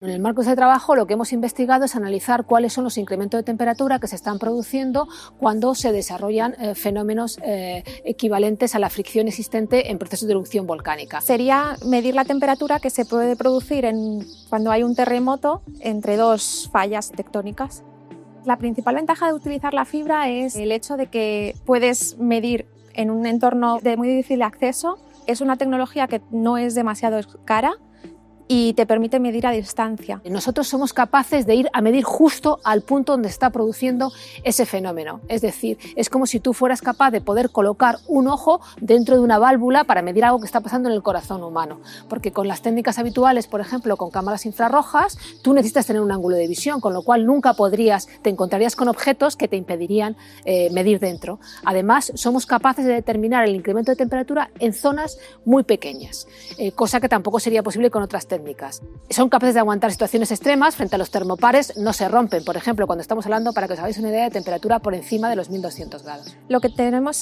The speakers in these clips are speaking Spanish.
En el marco de ese trabajo lo que hemos investigado es analizar cuáles son los incrementos de temperatura que se están produciendo cuando se desarrollan fenómenos equivalentes a la fricción existente en procesos de erupción volcánica. Sería medir la temperatura que se puede producir cuando hay un terremoto entre dos fallas tectónicas. La principal ventaja de utilizar la fibra es el hecho de que puedes medir en un entorno de muy difícil acceso. Es una tecnología que no es demasiado cara y te permite medir a distancia. Nosotros somos capaces de ir a medir justo al punto donde está produciendo ese fenómeno. Es decir, es como si tú fueras capaz de poder colocar un ojo dentro de una válvula para medir algo que está pasando en el corazón humano. Porque con las técnicas habituales, por ejemplo, con cámaras infrarrojas, tú necesitas tener un ángulo de visión, con lo cual nunca te encontrarías con objetos que te impedirían medir dentro. Además, somos capaces de determinar el incremento de temperatura en zonas muy pequeñas, cosa que tampoco sería posible con otras técnicas. Son capaces de aguantar situaciones extremas frente a los termopares, no se rompen, por ejemplo, cuando estamos hablando, para que os hagáis una idea, de temperatura por encima de los 1200 grados. Lo que tenemos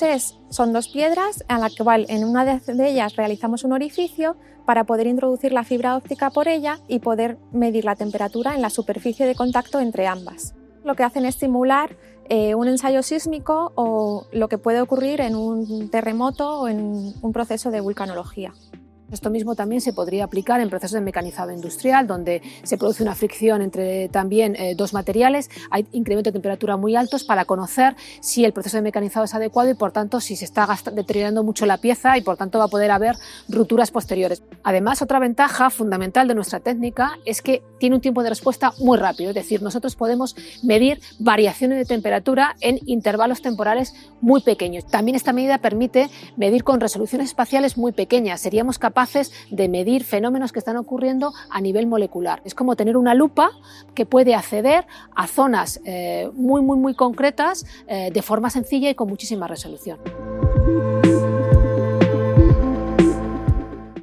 son dos piedras, a la cual en una de ellas realizamos un orificio para poder introducir la fibra óptica por ella y poder medir la temperatura en la superficie de contacto entre ambas. Lo que hacen es simular un ensayo sísmico o lo que puede ocurrir en un terremoto o en un proceso de vulcanología. Esto mismo también se podría aplicar en procesos de mecanizado industrial, donde se produce una fricción entre también dos materiales. Hay incrementos de temperatura muy altos para conocer si el proceso de mecanizado es adecuado y, por tanto, si se está deteriorando mucho la pieza y, por tanto, va a poder haber rupturas posteriores. Además, otra ventaja fundamental de nuestra técnica es que tiene un tiempo de respuesta muy rápido. Es decir, nosotros podemos medir variaciones de temperatura en intervalos temporales muy pequeños. También esta medida permite medir con resoluciones espaciales muy pequeñas. Seríamos capaces de medir fenómenos que están ocurriendo a nivel molecular. Es como tener una lupa que puede acceder a zonas muy concretas de forma sencilla y con muchísima resolución.